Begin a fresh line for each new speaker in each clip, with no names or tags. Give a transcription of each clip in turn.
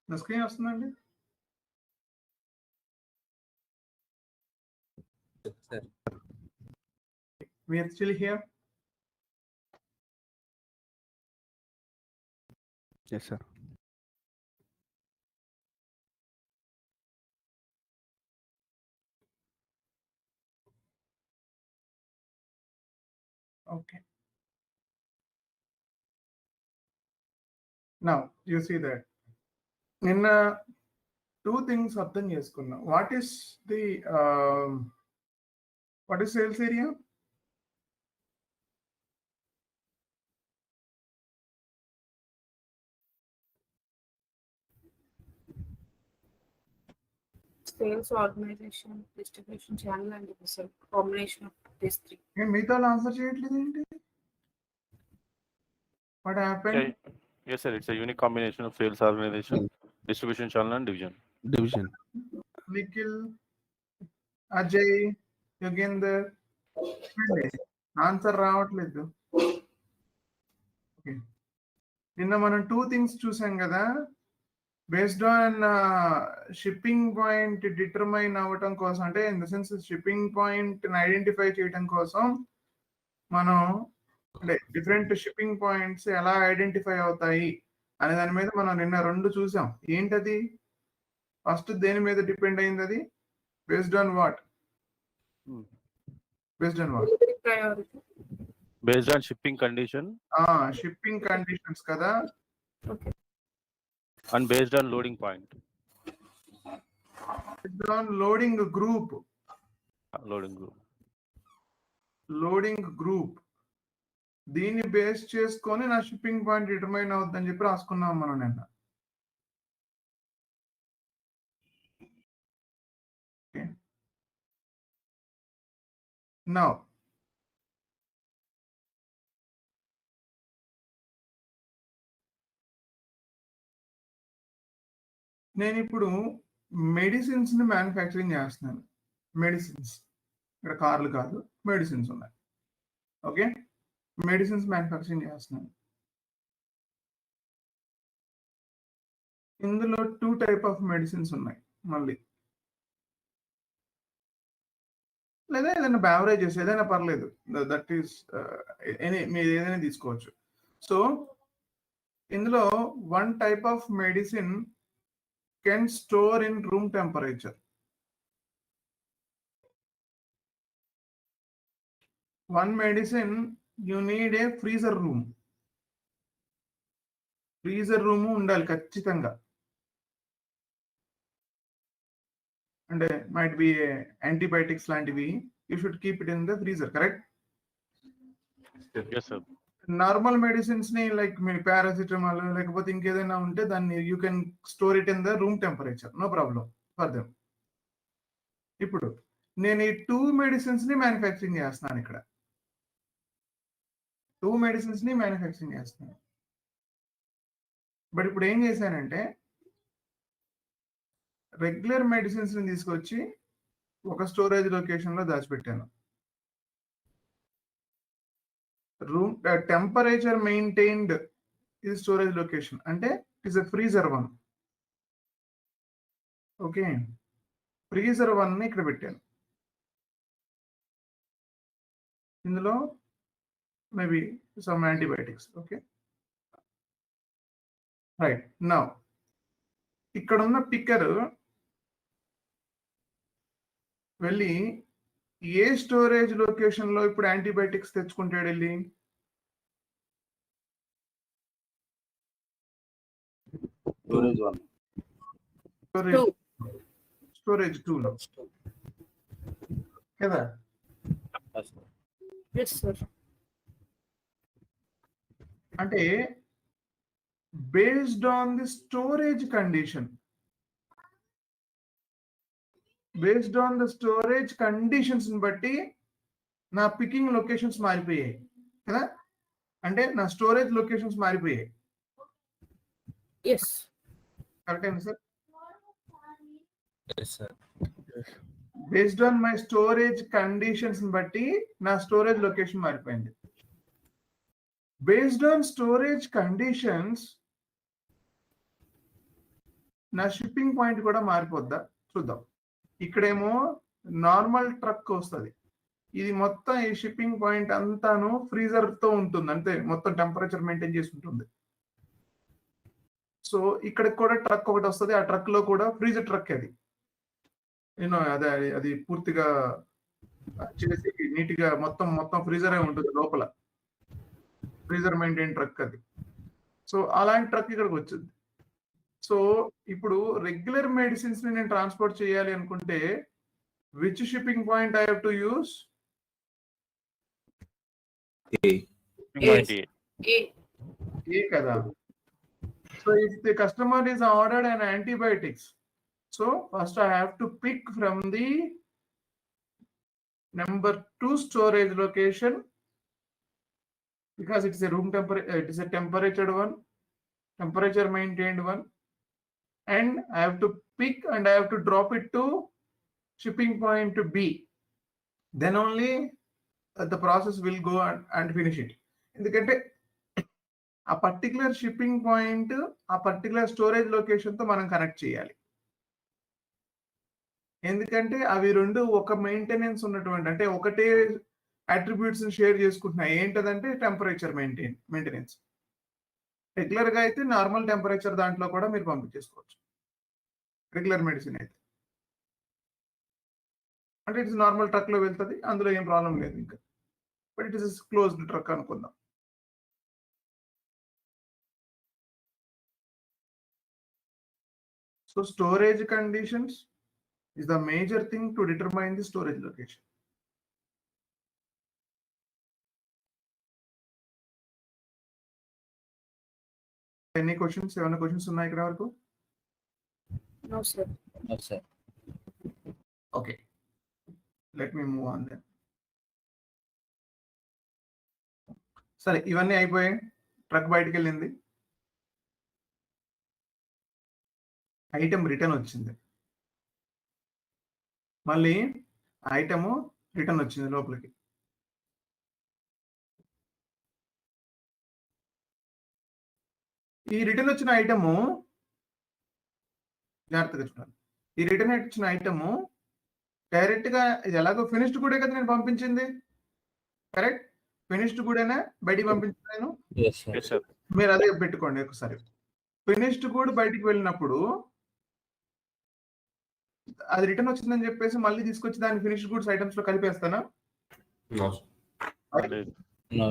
నా స్క్రీన్ వస్తుందండి?
Sir.
We are still here?
Yes, sir.
Okay. Now, you see that. నిన్న two things అర్థం చేసుకున్నాం. What is sales area?
Sales organization, distribution channel, and the combination of these three.
మిగతా answer చేయట్లేదు ఏంటి? What happen?
Yes, sir. It's a unique combination of sales organization, distribution channel, and division.
Division.
Nikhil, Ajay, Yogender, answer రావట్లేదు. Okay, నిన్న మనం two things చూసాం కదా. Based on shipping point determine అవ్వటం కోసం, అంటే in the sense shipping point identify చేయడం కోసం మనం అంటే డిఫరెంట్ షిప్పింగ్ పాయింట్స్ ఎలా ఐడెంటిఫై అవుతాయి అనే దాని మీద మనం నిన్న రెండు చూసాం. ఏంటది? ఫస్ట్ దేని మీద డిపెండ్ అయింది అది? Based on what? Based on what?
Priority.
Based on shipping condition
shipping conditions కదా.
Okay.
and based on loading point.
Based on loading group. Loading group దీన్ని బేస్ చేసుకొని నా షిప్పింగ్ పాయింట్ డిటర్మైన్ అవుతుందని చెప్పి రాసుకున్నాం మనం నిన్న. నౌ నేను ఇప్పుడు మెడిసిన్స్ ని మ్యానుఫ్యాక్చరింగ్ చేస్తున్నాను. మెడిసిన్స్, ఇక్కడ కార్లు కాదు, మెడిసిన్స్ ఉన్నాయి. ఓకే, మెడిసిన్స్ మ్యానుఫ్యాక్చరింగ్ చేస్తున్నాను. ఇందులో టూ టైప్ ఆఫ్ మెడిసిన్స్ ఉన్నాయి మళ్ళీ, లేదా ఏదైనా బ్యావరేజెస్ ఏదైనా పర్లేదు, దట్ ఈస్ మీరు ఏదైనా తీసుకోవచ్చు. సో ఇందులో one type of medicine can store in room temperature. One medicine you need a freezer room. Freezer room ఉండాలి ఖచ్చితంగా. అంటే మైట్ బి యాంటీబయాటిక్స్ లాంటివి, you should keep it in the freezer, correct?
Yes, sir.
Normal medicines ని like మీ paracetamol లేకపోతే ఇంకేదైనా ఉంటే దాన్ని you can store it in the room temperature, no problem for them. ఇప్పుడు నేను ఈ టూ మెడిసిన్స్ ని మ్యానుఫ్యాక్చరింగ్ చేస్తున్నాను. ఇక్కడ టూ మెడిసిన్స్ ని మ్యానుఫ్యాక్చరింగ్ చేస్తున్నాను. బట్ ఇప్పుడు ఏం చేశానంటే రెగ్యులర్ మెడిసిన్స్ ని తీసుకొచ్చి ఒక స్టోరేజ్ లొకేషన్ లో దాచిపెట్టాను. రూమ్ టెంపరేచర్ మెయింటైన్డ్ ఇది స్టోరేజ్ లొకేషన్, అంటే it is a freezer one. Okay, freezer one ని ఇక్కడ పెట్టాను. ఇందులో maybe some antibiotics. Okay, right. Now ఇక్కడ ఉన్న పిక్కర్ వెళ్ళి ఏ స్టోరేజ్ లొకేషన్ లో ఇప్పుడు యాంటీబయాటిక్స్ తెచ్చుకుంటాడు? వెళ్ళి స్టోరేజ్ 2 లో కదా.
Yes, sir.
అంటే based on the storage condition, based on the storage conditions బట్టి నా పికింగ్ లొకేషన్స్ మారిపోయాయి కదా. అంటే నా స్టోరేజ్ లొకేషన్స్ మారిపోయాయి.
Yes.
కరెక్టేనా sir?
Yes, sir.
Based on my storage conditions బట్టి నా స్టోరేజ్ లొకేషన్ మారిపోయింది. బేస్డ్ ఆన్ స్టోరేజ్ కండిషన్స్ నా షిప్పింగ్ పాయింట్ కూడా మారిపోద్దా చూద్దాం. ఇక్కడేమో నార్మల్ ట్రక్ వస్తుంది, ఇది మొత్తం ఈ షిప్పింగ్ పాయింట్ అంతాను ఫ్రీజర్ తో ఉంటుంది, అంతే మొత్తం టెంపరేచర్ మెయింటైన్ చేసి ఉంటుంది. సో ఇక్కడ కూడా ట్రక్ ఒకటి వస్తుంది, ఆ ట్రక్ లో కూడా ఫ్రీజర్ ట్రక్ అది నేను అదే అది పూర్తిగా చేసి నీట్ గా మొత్తం మొత్తం ఫ్రీజర్ ఉంటుంది లోపల, ఫ్రీజర్ మెయింటైన్ ట్రక్ అది. సో అలాంటి ట్రక్ ఇక్కడికి వచ్చింది. సో ఇప్పుడు రెగ్యులర్ మెడిసిన్స్ ని నేను ట్రాన్స్పోర్ట్ చేయాలి అనుకుంటే which shipping point I have to use? ఏ కదా. So if the customer is ordered an antibiotics, so first I have to pick from the number 2 storage location because it is a room temperature, it is a temperature one, temperature maintained one, and I have to pick and I have to drop it to shipping point to B. Then only the process will go and finish it. ఎందుకంటే ఆ particular shipping point ఆ particular storage location తో మనం connect చేయాలి. ఎందుకంటే అవి రెండు ఒక మెయింటెనెన్స్ ఉన్నటువంటి, అంటే ఒకటే అట్రిబ్యూట్స్ షేర్ చేసుకుంటున్నాయి. ఏంటదంటే టెంపరేచర్ మెయింటెనెన్స్. రెగ్యులర్ గా అయితే నార్మల్ టెంపరేచర్ దాంట్లో కూడా మీరు పంపించేసుకోవచ్చు రెగ్యులర్ మెడిసిన్ అయితే, అంటే ఇట్స్ నార్మల్ ట్రక్ లో వెళ్తుంది, అందులో ఏం ప్రాబ్లం లేదు ఇంకా. But it is closed truck అనుకుందాం. So storage conditions is the major thing to determine the storage location. Any questions? Seven questions ఉన్నాయి ఇక్కడ వరకు?
No, sir.
No, sir.
Okay. Let me move on then. సరే, ఇవన్నీ అయిపోయాయి. Truck బయటికి వెళ్ళింది, item return వచ్చింది, మళ్ళీ ఐటమ్ రిటర్న్ వచ్చింది లోపలికి. ఈ రిటర్న్ వచ్చిన ఐటము జాగ్రత్తగా చూడాలి. ఈ రిటర్న్ వచ్చిన ఐటము డైరెక్ట్ గా ఇది ఎలాగో ఫినిష్డ్ కూడా కదా నేను పంపించింది, కరెక్ట్? ఫినిష్డ్ కూడానే బయటికి పంపించాను.
Yes, sir.
మీరు అదే పెట్టుకోండి ఒకసారి. ఫినిష్డ్ కూడా బయటికి వెళ్ళినప్పుడు అది రిటర్న్ వచ్చిందని చెప్పేసి మళ్ళీ తీసుకొచ్చి దాన్ని ఫినిష్డ్ గూడ్స్ ఐటమ్స్ లో కలిపేస్తానా?
No. No.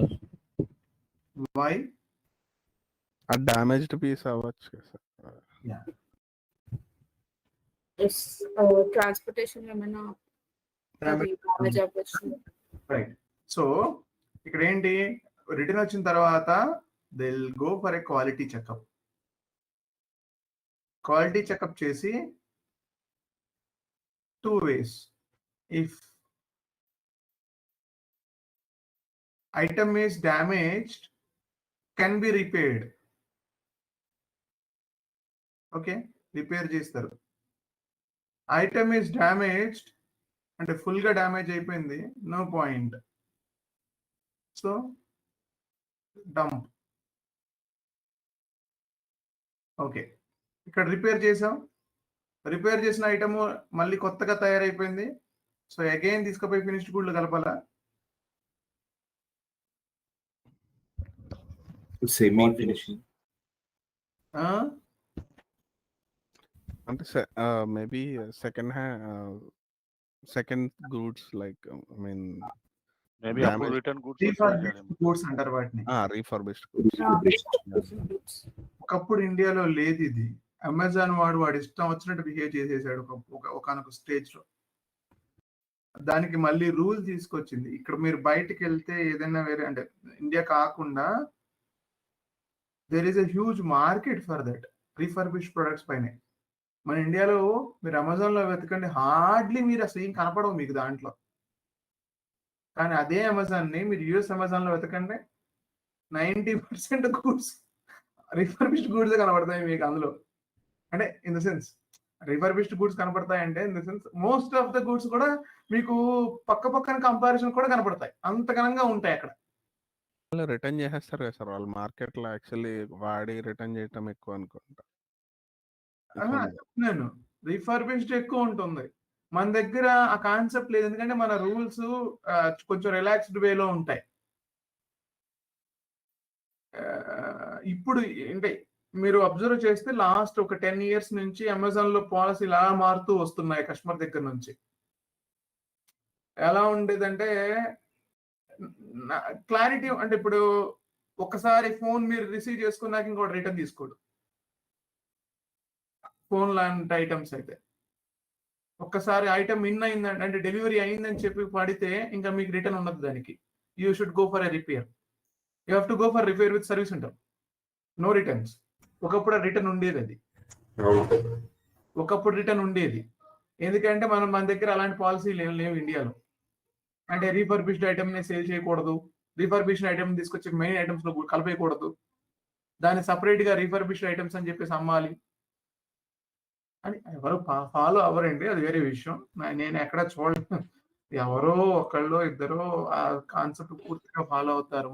వై?
ఆ డ్యామేజ్డ్ పీస్ అవ్వచ్చు సార్.
Yes, transportation ఏమైనా డ్యామేజ్ అవ్వచ్చు.
రైట్. సో ఇక్కడ ఏంటి, రిటర్న్ వచ్చిన తర్వాత they will go for a quality checkup. Quality checkup చేసి 2 ways. If item is damaged, can be repaired. Okay, repair చేస్తారు. Item is damaged అంటే ఫుల్ గా డ్యామేజ్ అయిపోయింది, no point. So dump. Okay, ఇక్కడ రిపేర్ చేసాం, repair చేసిన item మళ్ళీ కొత్తగా తయారైపోయింది. సో అగైన్ తీసుకుపోయి ఫినిష్డ్ గుడ్లు కలపాలా?
Semi finishing.
అంటే maybe second goods like I mean
maybe
Damage.
అప్పుడు రిటర్న్
రీఫర్బిష్డ్ గూడ్స్ అంటారు వాటిని.
Refurbished goods.
ఒకప్పుడు ఇండియాలో లేదు ఇది. అమెజాన్ వాడు ఇష్టం వచ్చినట్టు బిహేవ్ చేసేసాడు ఒకనొక స్టేజ్ లో. దానికి మళ్ళీ రూల్ తీసుకొచ్చింది. ఇక్కడ మీరు బయటికి వెళ్తే ఏదైనా వేరే, అంటే ఇండియా కాకుండా there is a huge market for that refurbished products పైన. మన ఇండియాలో మీరు అమెజాన్ లో వెతకండి, హార్డ్లీ మీరు అసలు ఏం కనపడవు మీకు దాంట్లో. కానీ అదే అమెజాన్ ని మీరు యూఎస్ అమెజాన్ లో వెతకండి, 90% గూడ్స్ రిఫర్బిష్డ్ గూడ్స్ కనబడతాయి మీకు అందులో. అంటే in the sense refurbished goods కనపడతాయి అంటే in the sense most of the goods కూడా మీకు పక్క పక్కన కంపారిజన్ కూడా కనపడతాయి, అంత ఘనంగా ఉంటాయి అక్కడ.
రిటర్న్ చేసేస్తారు కదా సార్ వాళ్ళు మార్కెట్ లో. యాక్చువల్లీ వాడి రిటర్న్ చేయటం ఎక్కువ అనుకుంటా.
చెప్తున్నాను, రిఫర్బిష్డ్ ఎక్కువ ఉంటుంది. మన దగ్గర ఆ కాన్సెప్ట్ లేదు, ఎందుకంటే మన రూల్స్ కొంచెం రిలాక్స్డ్ వేలో ఉంటాయి. ఇప్పుడు అంటే మీరు అబ్జర్వ్ చేస్తే లాస్ట్ ఒక 10 years నుంచి అమెజాన్ లో పాలసీ ఇలా మారుతూ వస్తున్నాయి కస్టమర్ దగ్గర నుంచి. ఎలా ఉండేదంటే క్లారిటీ, అంటే ఇప్పుడు ఒకసారి ఫోన్ మీరు రిసీవ్ చేసుకున్నాక ఇంకోటి రిటర్న్ తీసుకోడు. ఫోన్ లాంటి ఐటమ్స్ అయితే ఒక్కసారి ఐటమ్ ఇన్ అయిందంటే, అంటే డెలివరీ అయిందని చెప్పి పడితే ఇంకా మీకు రిటర్న్ ఉండదు దానికి. You should go for a repair. You have to go for repair with service centre, no returns. ఒకప్పుడు రిటర్న్ ఉండేది, అది ఒకప్పుడు రిటర్న్ ఉండేది. ఎందుకంటే మన దగ్గర అలాంటి పాలసీ లేవు ఇండియాలో. అంటే రీఫర్బిష్డ్ ఐటమ్ ని సేల్ చేయకూడదు, రీఫర్బిష్డ్ ఐటమ్ తీసుకొచ్చి మెయిన్ ఐటమ్స్ లో కలిపేయకూడదు, దాన్ని సపరేట్ గా రీఫర్బిష్డ్ ఐటమ్స్ అని చెప్పేసి అమ్మాలి అని ఎవరు ఫాలో అవ్వరండి, అది వేరే విషయం. నేను ఎక్కడ చూడలేదు, ఎవరో ఒకళ్ళు ఇద్దరు ఆ కాన్సెప్ట్ పూర్తిగా ఫాలో అవుతారు.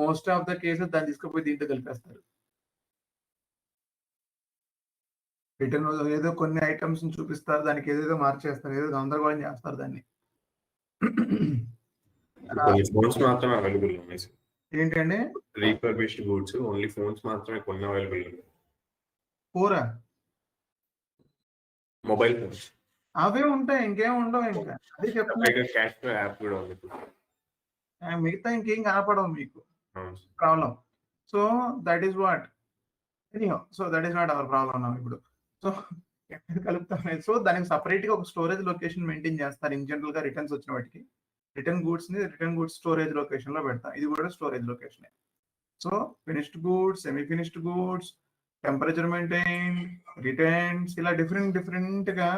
మోస్ట్ ఆఫ్ ద కేసెస్ దాన్ని తీసుకుపోయి దీంట్లో కలిపేస్తారు. రిటర్న్ ఏదో కొన్ని ఐటమ్స్ చూపిస్తారు, దానికి ఏదేదో మార్చేస్తారు, ఏదో గందరగోళం చేస్తారు దాన్ని.
ఫోన్స్ మాత్రమే అవైలబుల్ ఉన్నాయి సార్.
ఏంటండి
రీఫర్బిష్డ్ గూడ్స్ ఓన్లీ ఫోన్స్ మాత్రమే కొన్ని అవైలబుల్ ఉన్నాయి.
పూరా
మొబైల్ ఫోన్స్
అవే ఉంటాయి, ఇంకేం ఉండవు. ఇంకా అదే చెప్తున్నా,
క్యాష్ యాప్ కూడా ఉంది.
మిగతా ఇంకేం కనపడవు మీకు
అవును sir.
Problem. So that is what anyhow, so that is not our problem ఇప్పుడు. సో ఎక్కడ కలుపుతాం. సో దానికి సపరేట్ గా ఒక స్టోరేజ్ లొకేషన్ మెయింటైన్ చేస్తారు. ఇన్ జనరల్ గా రిటర్న్స్ వచ్చిన వాటికి రిటర్న్ గూడ్స్ స్టోరేజ్ లొకేషన్ లో పెడతాం. ఇది కూడా storage location. So finished goods, semi finished goods, temperature maintain, returns, ఇలా డిఫరెంట్ గా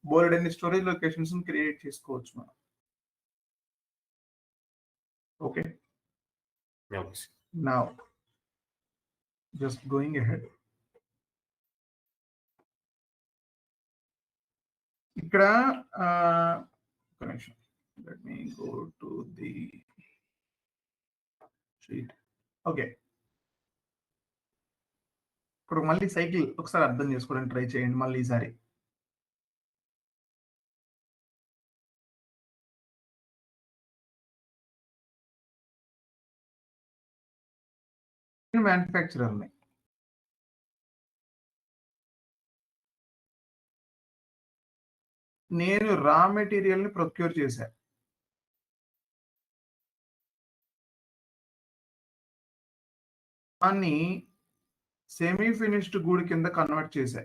బోర్డ్ అన్ని స్టోరేజ్ లొకేషన్స్ క్రియేట్ చేసుకోవచ్చు మనం. Okay, now just going ahead. ఇక్కడ ఒక నిమిషం, let me go to the sheet. Okay, ఇప్పుడు మళ్ళీ సైకిల్ ఒకసారి అర్థం చేసుకోవడానికి ట్రై చేయండి మళ్ళీ ఈసారి. మ్యానుఫ్యాక్చరర్ని నేను రా మెటీరియల్ ని ప్రొక్యూర్ చేశా. దాన్ని సెమీ ఫినిష్డ్ గూడ్ కింద కన్వర్ట్ చేశా.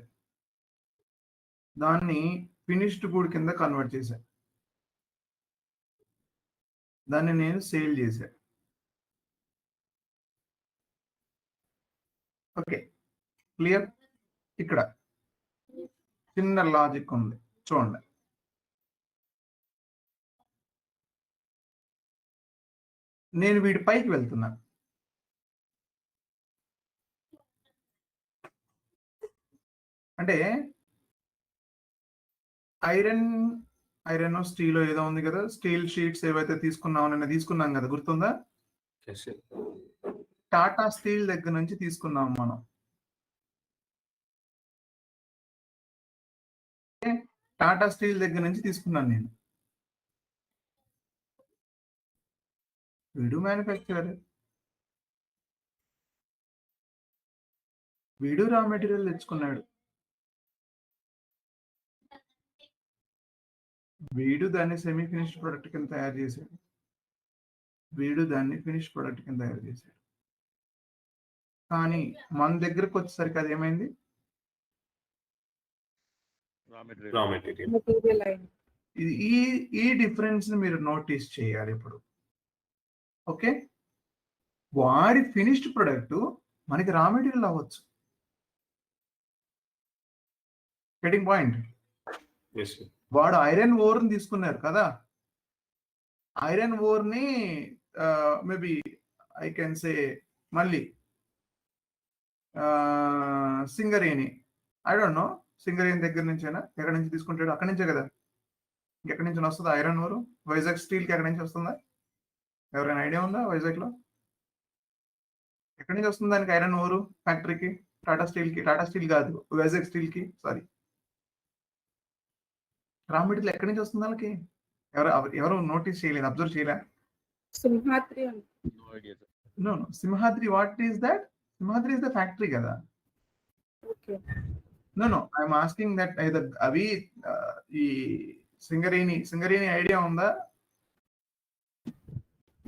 దాన్ని ఫినిష్డ్ గూడ్ కింద కన్వర్ట్ చేశా. దాన్ని నేను సేల్ చేశా. Okay, clear? ఇక్కడ చిన్న లాజిక్ ఉంది, చూడండి. నేను వీడి పైకి వెళ్తున్నా. అంటే ఐరన్ స్టీల్ ఏదో ఉంది కదా, స్టీల్ షీట్స్ ఏవైతే తీసుకున్నాం కదా, గుర్తుందా? టాటా స్టీల్ దగ్గర నుంచి తీసుకున్నాం మనం. టాటా స్టీల్ దగ్గర నుంచి తీసుకున్నాను నేను. వీడు మ్యానుఫ్యాక్చరర్, వీడు రా మెటీరియల్ తెచ్చుకున్నాడు, వీడు దాన్ని సెమీ ఫినిష్డ్ ప్రొడక్ట్ కింద తయారు చేశాడు, వీడు దాన్ని ఫినిష్ ప్రొడక్ట్ కింద తయారు చేశాడు. కానీ మన దగ్గరకు వచ్చేసరికి అది ఏమైంది? ఈ డిఫరెన్స్ ని మీరు నోటీస్ చేయాలి ఇప్పుడు. ఓకే, వాడి ఫినిష్డ్ ప్రొడక్ట్ మనకి రా మెటీరియల్ అవ్వచ్చు. Getting point? వాడు ఐరన్ ఓర్ ని తీసుకున్నారు కదా, ఐరన్ ఓర్ ని మేబీ ఐ కెన్ సే మళ్ళీ Singareni, I don't know, Singareni దగ్గర నుంచేనా, ఎక్కడి నుంచి తీసుకుంటాడు? అక్కడి నుంచే కదా. ఎక్కడి నుంచి వస్తుందా ఐరన్ ఓర్? వైజాగ్ స్టీల్కి ఎక్కడి నుంచి వస్తుందా? ఎవరైనా ఐడియా ఉందా? వైజాగ్ లో ఎక్కడి నుంచి వస్తుంది దానికి ఐరన్ ఓరు ఫ్యాక్టరీకి? టాటా స్టీల్ కాదు, వైజాగ్ స్టీల్ కి, సారీ, రా మెటీరియల్ ఎక్కడి నుంచి వస్తుంది వాళ్ళకి? ఎవరు నోటీస్ చేయలేదు, అబ్జర్వ్ చేయలే.
Simhadri
No idea, sir.
No Simhadri, what is that? Simhadri is the factory కదా.
Okay.
No I'm asking that అవి ఈ సింగరేణి ఐడియా ఉందా?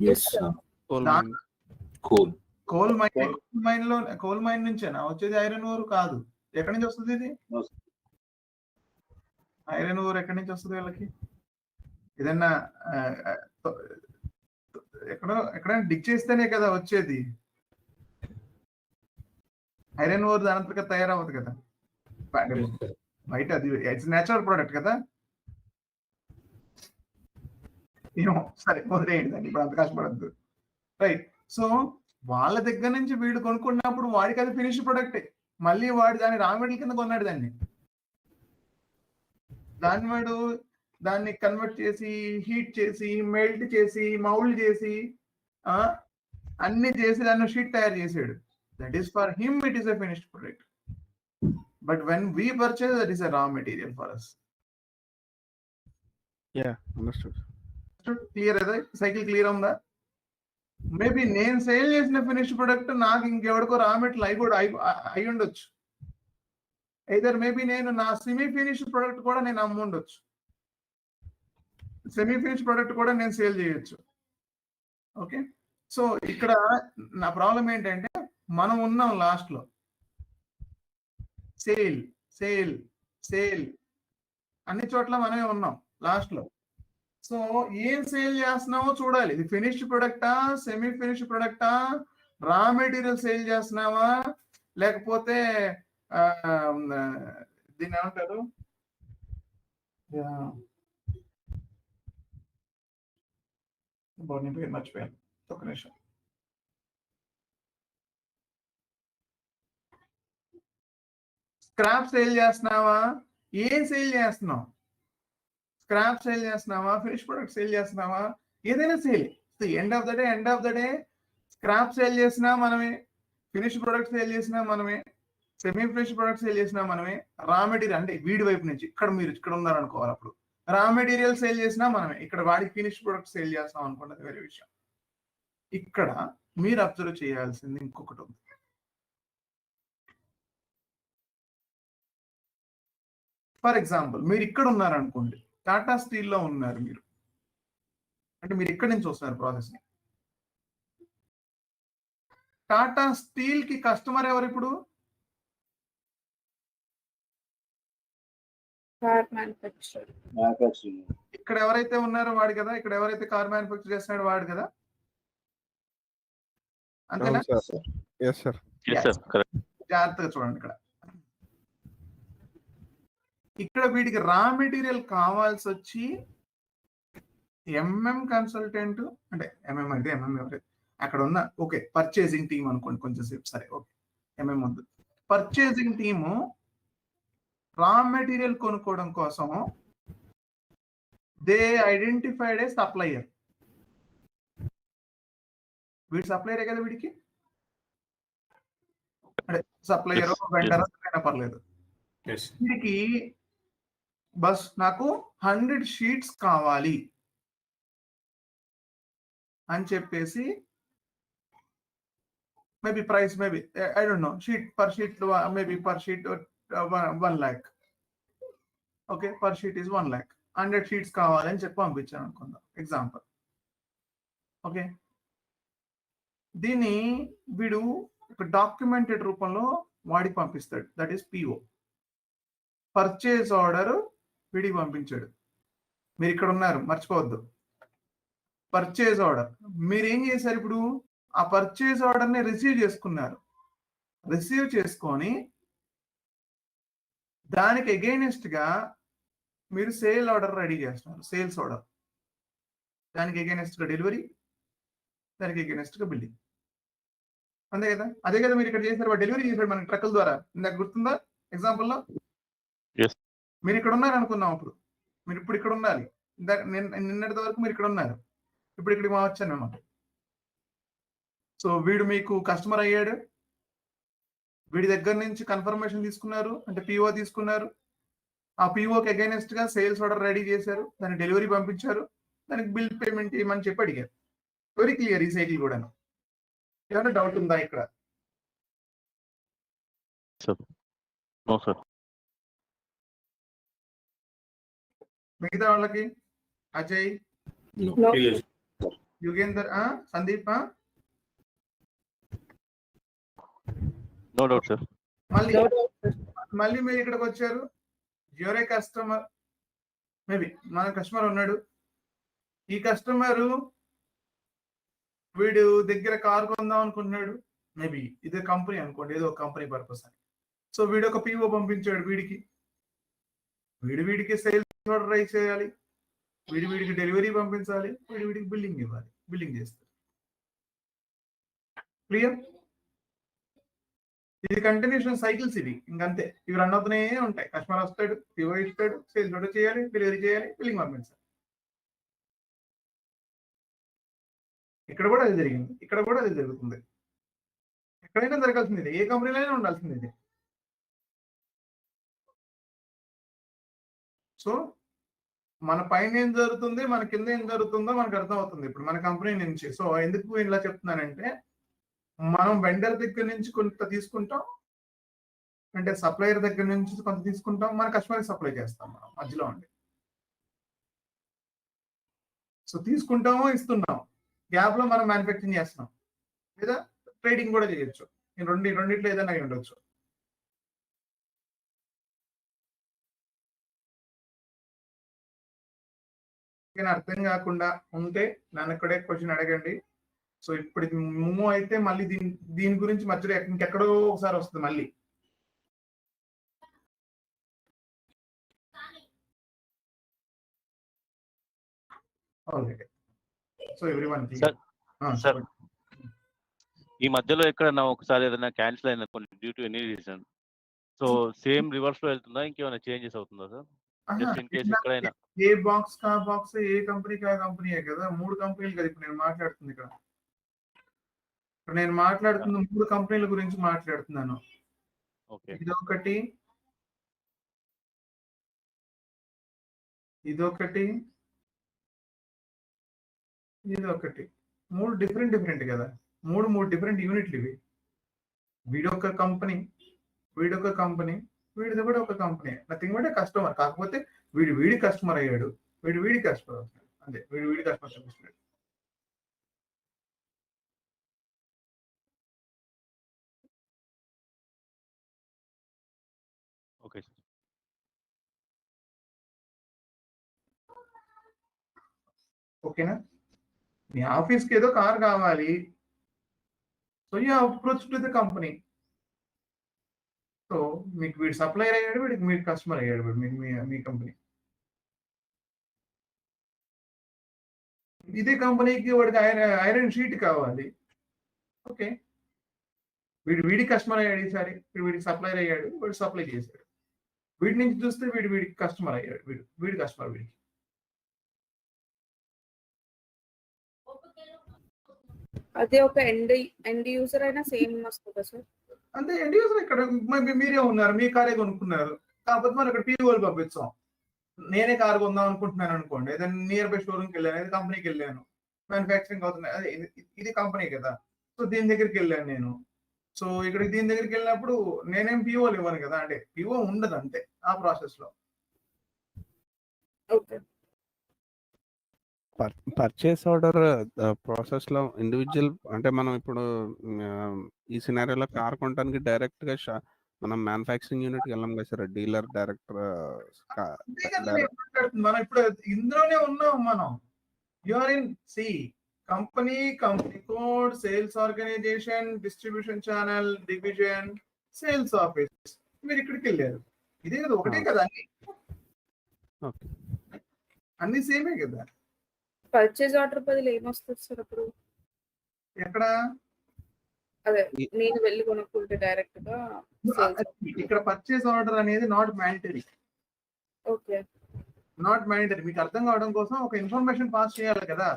Yes, sir.
Coal
Dark.
mine.
Cool.
Coal mine నుంచేనా వచ్చేది? ఐరన్ ఓర్ కాదు. ఎక్కడి నుంచి వస్తుంది ఇది?
No, sir.
ఐరన్ ఓర్ ఎక్కడి నుంచి వస్తుంది వీళ్ళకి? ఏదన్నా ఎక్కడైనా డిక్ చేస్తేనే కదా వచ్చేది. ఐరన్ ఓర్ దానంతగా తయారవ్వదు కదా బయట, అది ఇట్స్ నేచురల్ ప్రోడక్ట్ కదా. ఏమో సరే వదిలేయండి దాన్ని, ఇప్పుడు అంత కష్టపడద్దు. రైట్. సో వాళ్ళ దగ్గర నుంచి వీడు కొనుక్కున్నప్పుడు వాడికి అది ఫినిష్ ప్రొడక్టే, మళ్ళీ వాడు దాన్ని రా మెటీరియల్ కింద కొన్నాడు వాడు దాన్ని కన్వర్ట్ చేసి, హీట్ చేసి, మెల్ట్ చేసి, మౌల్డ్ చేసి, అన్ని చేసి దాన్ని షీట్ తయారు చేసాడు. That is for him it is a finished product. But when we purchase that is a raw material for us.
Yeah, understood.
Clear అదే సైకిల్ క్లియర్ ఉందా? మేబీ నేను సేల్ చేసిన ఫినిష్ ప్రొడక్ట్ నాకు ఇంకెవరికో రా మెటీరియల్ అయి ఉండొచ్చు. Either maybe నేను నా సెమీ ఫినిష్ ప్రొడక్ట్ కూడా నేను అమ్ముండొచ్చు, సెమీ ఫినిష్ ప్రొడక్ట్ కూడా నేను సేల్ చేయొచ్చు. ఓకే. సో ఇక్కడ నా ప్రాబ్లం ఏంటంటే మనం ఉన్నాం లాస్ట్ లో సేల్ సేల్ సేల్ అన్ని చోట్ల మనమే ఉన్నాం లాస్ట్ లో. సో ఏం సేల్ చేస్తున్నామో చూడాలి. ఇది ఫినిష్డ్ ప్రొడక్టా, సెమీ ఫినిష్డ్ ప్రొడక్టా, రా మెటీరియల్ సేల్ చేస్తున్నావా, లేకపోతే దీన్ని ఏమంటారు, పేరు మర్చిపోయాను, ఒక నిమిషం. స్క్రాప్ సేల్ చేస్తున్నావా, ఏం సేల్ చేస్తున్నావు? స్క్రాప్ సేల్ చేస్తున్నావా, ఫినిష్ ప్రొడక్ట్ సేల్ చేస్తున్నావా, ఏదైనా sale. End of the day scrap sale చేసినా మనమే, ఫినిష్ ప్రొడక్ట్ సేల్ చేసినా మనమే, సెమీ ఫినిష్ ప్రొడక్ట్ సేల్ చేసినా మనమే, రా మెటీరియల్ అంటే వీడి వైపు నుంచి మీరు ఇక్కడ ఉన్నారనుకోవాలి, అప్పుడు రా మెటీరియల్ సేల్ చేసినా మనమే. ఇక్కడ వాడికి ఫినిష్ ప్రొడక్ట్ సేల్ చేస్తాం అనుకున్నది వేరే విషయం. ఇక్కడ మీరు అబ్జర్వ్ చేయాల్సింది ఇంకొకటి ఉంది. ఫర్ ఎగ్జాంపుల్ మీరు ఇక్కడ ఉన్నారనుకోండి, టాటా స్టీల్లో ఉన్నారు మీరు, అంటే మీరు ఇక్కడి నుంచి వస్తున్నారు ప్రాసెస్ ని. టాటా స్టీల్ కి కస్టమర్ ఎవరు ఇప్పుడు?
Car manufacturer.
Manufacturing.
ఇక్కడ ఎవరైతే ఉన్నారో వాడు కదా, ఇక్కడ ఎవరైతే కార్ మ్యానుఫ్యాక్చర్ చేస్తున్నాడో వాడు కదా, అంతేనా?
No, sir. Yes, sir.
Yes, sir. Correct.
జాగ్రత్తగా చూడండి. ఇక్కడ వీడికి రా మెటీరియల్ కావాల్సి వచ్చి ఎంఎం కన్సల్టెంట్, అంటే ఎంఎం అంటే ఎంఎం ఎవరైతే అక్కడ ఉన్న, ఓకే పర్చేసింగ్ టీమ్ అనుకోండి కొంచెం సేపు, సరే ఓకే ఎంఎం ఉంది. పర్చేసింగ్ టీము రా మెటీరియల్ కొనుక్కోవడం కోసం దే ఐడెంటిఫైడ్ ఏ సప్లయర్. వీడి సప్లయరే కదా వీడికి, అంటే సప్లయర్ వెండర్ అయినా పర్లేదు.
Yes.
వీడికి బస్ నాకు 100 షీట్స్ కావాలి అని చెప్పేసి, maybe price maybe I don't know, sheet per sheet maybe per sheet 1 lakh. Okay, per sheet is 1 lakh. 100 sheets కావాలని చెప్పి పంపించాను అనుకుందాం, ఎగ్జాంపుల్. ఓకే, దీన్ని వీడు ఒక డాక్యుమెంటెడ్ రూపంలో వాడికి పంపిస్తాడు, that is PO. Purchase order వీడికి పంపించాడు. మీరు ఇక్కడ ఉన్నారు మర్చిపోవద్దు. పర్చేజ్ ఆర్డర్ మీరు ఏం చేశారు? ఇప్పుడు ఆ పర్చేజ్ ఆర్డర్ని రిసీవ్ చేసుకున్నారు. రిసీవ్ చేసుకొని దానికి అగైనెస్ట్ గా మీరు సేల్ ఆర్డర్ రెడీ చేస్తున్నారు, సేల్స్ ఆర్డర్. దానికి అగైనెస్ట్ గా డెలివరీ, దానికి అగైనెస్ట్ గా బిల్డింగ్. అంతే కదా? అదే కదా మీరు ఇక్కడ చేశారు, డెలివరీ చేశాడు మనకి ట్రక్కుల ద్వారా. ఇందాక గుర్తుందా ఎగ్జాంపుల్లో? మీరు ఇక్కడ ఉన్నారు అనుకున్నాం, అప్పుడు మీరు ఇప్పుడు ఇక్కడ ఉండాలి. నిన్నటి వరకు మీరు ఇక్కడ ఉన్నారు, ఇప్పుడు ఇక్కడికి వచ్చాను అనమాట. సో వీడు మీకు కస్టమర్ అయ్యాడు, వీడి దగ్గర నుంచి కన్ఫర్మేషన్ తీసుకున్నారు, అంటే పిఓ తీసుకున్నారు. ఆ పిఓకి అగైనెస్ట్ గా సేల్స్ ఆర్డర్ రెడీ చేశారు, దాని డెలివరీ పంపించారు, దానికి బిల్ పేమెంట్ ఇవ్వమని చెప్పి అడిగారు. వెరీ క్లియర్ ఈ సైకిల్ కూడా. ఏమైనా డౌట్ ఉందా ఇక్కడ?
No sir.
మిగతా వాళ్ళకి Ajay,
No.
Clear.
Yugender, Sandeep,
no doubt sir.
మళ్ళీ
No doubt, sir.
మళ్ళీ మీరు ఇక్కడికి వచ్చారు. యువరే కస్టమర్, మేబీ మన కస్టమర్ ఉన్నాడు. ఈ కస్టమర్ వీడు దగ్గర కార్ కొందాం అనుకుంటున్నాడు. మేబీ ఇదే కంపెనీ అనుకోండి, ఏదో కంపెనీ పర్పస్ అని. సో వీడు ఒక పిఓ పంపించాడు వీడికి. వీడికి సేల్స్ ఆర్డర్ రైజ్ చేయాలి, వీడికి డెలివరీ పంపించాలి, వీడికి బిల్లింగ్ ఇవ్వాలి, బిల్లింగ్ చేస్తారు. క్లియర్? ఇది కంటిన్యూషన్ సైకిల్స్, ఇవి ఇంకంతే. ఇవి రన్ అవుతూనే ఉంటాయి. కస్టమర్ వస్తాడు, పిఓ ఇస్తాడు, సేల్స్ ఆర్డర్ చేయాలి, డెలివరీ చేయాలి, బిల్లింగ్ పంపించాలి. ఇక్కడ కూడా అది జరిగింది, ఇక్కడ కూడా అది జరుగుతుంది. ఎక్కడైనా జరగాల్సింది ఇది, ఏ కంపెనీలో ఉండాల్సింది ఇది. సో మన పైన ఏం జరుగుతుంది, మన కింద ఏం జరుగుతుందో మనకు అర్థం అవుతుంది ఇప్పుడు మన కంపెనీ నుంచి. సో ఎందుకు ఇలా చెప్తున్నానంటే, మనం వెండర్ దగ్గర నుంచి కొంత తీసుకుంటాం, అంటే సప్లయర్ దగ్గర నుంచి కొంత తీసుకుంటాం, మన కస్టమర్కి సప్లై చేస్తాం మనం మధ్యలో ఉండి. సో తీసుకుంటామో ఇస్తున్నాం, గ్యాప్ లో మనం మ్యానుఫ్యాక్చరింగ్ చేస్తున్నాం, లేదా ట్రేడింగ్ కూడా చేయొచ్చు. రెండిట్లో ఏదైనా అయి ఉండొచ్చు. అర్థం కాకుండా ఉంటే నన్ను ఇక్కడే క్వశ్చన్ అడగండి. సో ఇప్పుడు ఇది మూవ్ అయితే మళ్ళీ దీని గురించి మధ్యలో ఇంకెక్కడో ఒకసారి వస్తుంది మళ్ళీ. సో ఎవ్రీవన్
సార్, ఈ మధ్యలో ఎక్కడన్నా ఒకసారి ఏదైనా క్యాన్సిల్ అయిన due to any reason, so same reverse లో వెళ్తుందా, ఇంకేమైనా చేంజెస్ అవుతుందా సార్? జస్ట్ ఇన్ కేస్ ఎక్కడైనా
ఏ బాక్స్ కా బాక్స్, ఏ కంపెనీ కా కంపెనీయే కదా. 3 కంపెనీలు కదా ఇప్పుడు నేను మాట్లాడుతుంది. ఇక్కడ నేను మాట్లాడుతున్న 3 కంపెనీల గురించి మాట్లాడుతున్నాను. ఇదొకటి, ఇదొకటి, 3 డిఫరెంట్ కదా. 3 డిఫరెంట్ యూనిట్లు ఇవి. వీడొక కంపెనీ, వీడొక కంపెనీ, వీడిది కూడా ఒక కంపెనీ. Nothing but customer. కాకపోతే వీడి కస్టమర్ అయ్యాడు, వీడి కస్టమర్ అవుతాడు, అంతే. వీడి కస్టమర్ చూపిస్తున్నాడు.
Okay sir.
ఓకేనా? మీ ఆఫీస్కి ఏదో కార్ కావాలి, so you approach to the company. So మీకు వీడు సప్లైర్ అయ్యాడు, వీడికి మీరు కస్టమర్ అయ్యాడు, వీడు మీ కంపెనీ. ఇదే కంపెనీకి వాడికి ఐరన్ షీట్ కావాలి. ఓకే, వీడి కస్టమర్ అయ్యాడు ఈసారి, వీడికి సప్లైర్ అయ్యాడు, వీడు సప్లై చేశాడు. వీడి నుంచి చూస్తే వీడికి కస్టమర్ అయ్యాడు, వీడి కస్టమర్ వీడికి.
అదే ఒక ఎండ్ యూజర్ అయినా సేమ్ వస్తుందా సార్?
అంటే ఎండ్ యూజర్ ఇక్కడ మీరే ఉన్నారు, మీ కారే కొనుక్కున్నారు, కాకపోతే మనం ఇక్కడ పీఓలు పంపించాం. నేనే కారు కొందాం అనుకుంటున్నాను అనుకోండి, ఏదైనా నియర్ బై షోరూమ్కి వెళ్ళాను, ఏదైనా కంపెనీకి వెళ్ళాను, మ్యానుఫ్యాక్చరింగ్ అవుతుంది, అదే ఇది కంపెనీ కదా. సో దీని దగ్గరికి వెళ్ళాను నేను. సో ఇక్కడ దీని దగ్గరికి వెళ్ళినప్పుడు నేనేం పీఓలు ఇవ్వను కదా, అంటే పీఓ ఉండదు అంతే ఆ ప్రాసెస్ లో.
ఓకే.
పర్చేస్ ఆర్డర్ ప్రాసెస్ లో ఇండివిజువల్, అంటే మనం ఇప్పుడు ఈ సినారియోలో కార్ కొనడానికి డైరెక్ట్ గా మనం మ్యానుఫ్యాక్చరింగ్ యూనిట్ కి వెళ్ళాం కదా సార్, డీలర్ డైరెక్టర్.
మనం ఇప్పుడు ఇందులోనే ఉన్నాం మనం. You're in C company code, sales organisation, distribution channel, division, sales office. మీరు ఇక్కడికి వెళ్ళారు, ఇదే కదా, ఒకటే కదా అన్ని. అన్ని సేమే కదా.
పర్చేజ్ ఆర్డర్ బదులు ఏమొస్తుంది సార్ అప్పుడు?
ఎక్కడ
అదే నేను వెళ్ళి కొనుక్కుంటే డైరెక్ట్ గా
ఇక్కడ పర్చేస్ ఆర్డర్ అనేది not mandatory.
Okay,
not mandatory. మీకు అర్థం కావడం కోసం ఒక ఇన్ఫర్మేషన్ పాస్ చేయాలి కదా.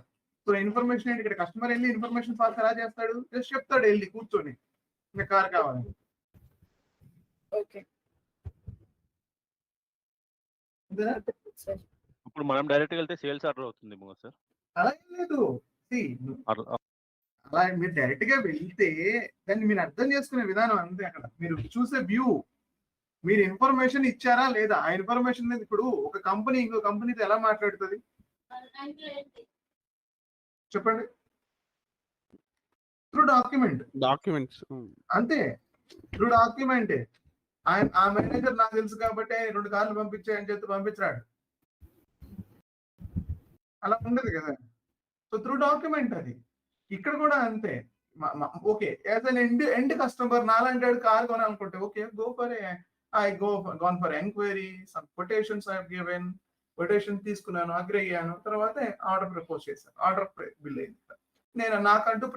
సో ఇన్ఫర్మేషన్ ఏంటి, ఇక్కడ కస్టమర్ వెళ్ళి ఇన్ఫర్మేషన్ పాస్ ఎలా చేస్తాడు? జస్ట్ చెప్తాడు వెళ్ళి కూర్చొని, ఇంకా కార్ కావాలని. అంతేనా?
సార్
ఇప్పుడు మనం డైరెక్ట్‌గా వెళ్తే సేల్స్ ఆర్డర్ అవుతుందేమో సార్.
అలా ఏం లేదు. See, అలా మీరు డైరెక్ట్ గా వెళ్తే దాన్ని మీరు అర్థం చేసుకునే విధానం అంతే. అక్కడ మీరు చూసే వ్యూ, మీరు ఇన్ఫర్మేషన్ ఇచ్చారా లేదా, ఆ ఇన్ఫర్మేషన్ మీద ఇప్పుడు ఒక కంపెనీ ఇంకో కంపెనీతో ఎలా మాట్లాడుతుంది చెప్పండి? Through
documents.
అంతే, త్రూ డాక్యుమెంటే. ఆ మేనేజర్ నాకు తెలుసు కాబట్టి 2 కార్లు పంపించాయని చెప్పి పంపించాడు, అలా ఉండదు కదా. సో త్రూ డాక్యుమెంట్ అది. ఇక్కడ కూడా అంతే. Okay, as an end customer నాలాంటి కార్ కొనాలనుకుంటే okay, go for gone for enquiry, some quotations I have given, quotation తీసుకున్నాను, అగ్రి అయ్యాను, తర్వాత ఆర్డర్ ప్రపోజ్ చేశాను, ఆర్డర్ బిల్ అయింది. నేను నాకంటూ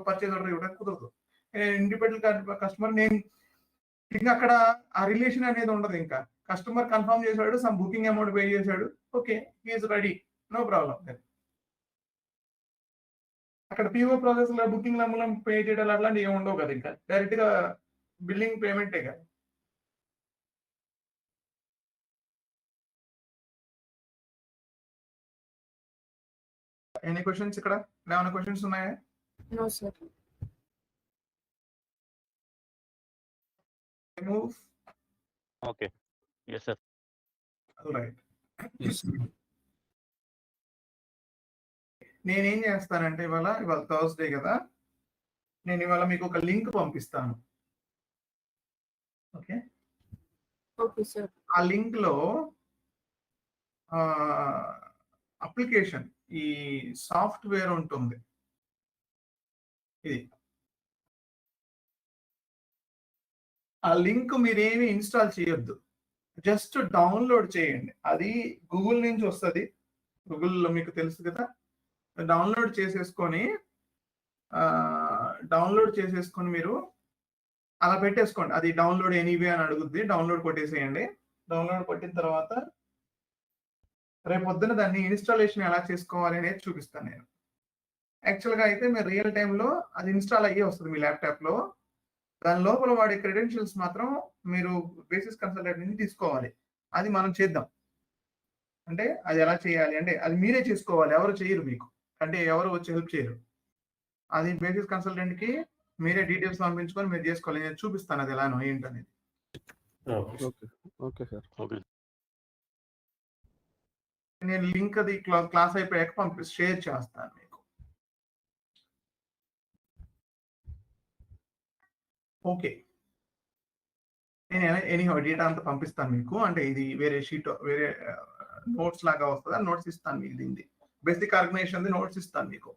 పర్చేజ్ ఆర్డర్ ఇవ్వడానికి కుదరదు. నేను ఇండిపెండెంట్ కస్టమర్, నేను ఇంకా అక్కడ ఆ రిలేషన్ అనేది ఉండదు. ఇంకా కస్టమర్ కన్ఫర్మ్ చేశాడు, సమ్ బుకింగ్ అమౌంట్ పే చేశాడు, okay he's ready, no problem. అక్కడ పిఓ ప్రాసెస్ లో బుకింగ్ మూలం పే చేయడం అట్లాంటి ఏమి ఉండవు కదా. ఇంకా డైరెక్ట్ గా బిల్లింగ్ పేమెంటే కదా. ఎనీ క్వశ్చన్స్ ఇక్కడ? ఏమైనా క్వశ్చన్స్ ఉన్నాయా?
No sir.
Move.
Okay. Yes sir.
Right. నేనేం చేస్తానంటే ఇవాళ థర్స్డే కదా, నేను ఇవాళ మీకు ఒక లింక్ పంపిస్తాను. Okay,
okay sir.
ఆ లింక్ లో అప్లికేషన్, ఈ సాఫ్ట్వేర్ ఉంటుంది. ఇది ఆ లింక్ మీరేమి ఇన్స్టాల్ చేయొద్దు, జస్ట్ డౌన్లోడ్ చేయండి. అది గూగుల్ నుంచి వస్తుంది, గూగుల్లో మీకు తెలుసు కదా. డౌన్లోడ్ చేసేసుకొని మీరు అలా పెట్టేసుకోండి. అది డౌన్లోడ్ ఎనీవే అని అడుగుద్ది, డౌన్లోడ్ కొట్టేసేయండి. డౌన్లోడ్ కొట్టిన తర్వాత రేపొద్దున దాన్ని ఇన్స్టాలేషన్ ఎలా చేసుకోవాలి అనేది చూపిస్తాను నేను. యాక్చువల్గా అయితే మీరు రియల్ టైంలో అది ఇన్స్టాల్ అయ్యే వస్తుంది మీ ల్యాప్టాప్లో. దాని లోపల వాడే క్రెడెన్షియల్స్ మాత్రం మీరు బేసిస్ కన్సల్టెంట్ నుంచి తీసుకోవాలి. అది మనం చేద్దాం. అంటే అది ఎలా చేయాలి అంటే అది మీరే చేసుకోవాలి, ఎవరు చేయరు మీకు, అంటే ఎవరు వచ్చి హెల్ప్ చేయరు. అది బేసిస్ కన్సల్టెంట్కి మీరే డీటెయిల్స్ పంపించుకొని మీరు చేసుకోవాలి. నేను చూపిస్తాను అది ఎలానో ఏంటనేది.
Okay sir.
ఓకే.
నేను లింక్ అది క్లాస్ అయిపోయాక షేర్ చేస్తాను మీకు. ఓకే, నేను ఎనీహౌ డేటా అంతా పంపిస్తాను మీకు. అంటే ఇది వేరే షీట్, వేరే నోట్స్ లాగా వస్తుంది, నోట్స్ ఇస్తాను మీకు. దీన్ని బేసిక్ ఆర్గనైజేషన్ నోట్స్ ఇస్తాను మీకు.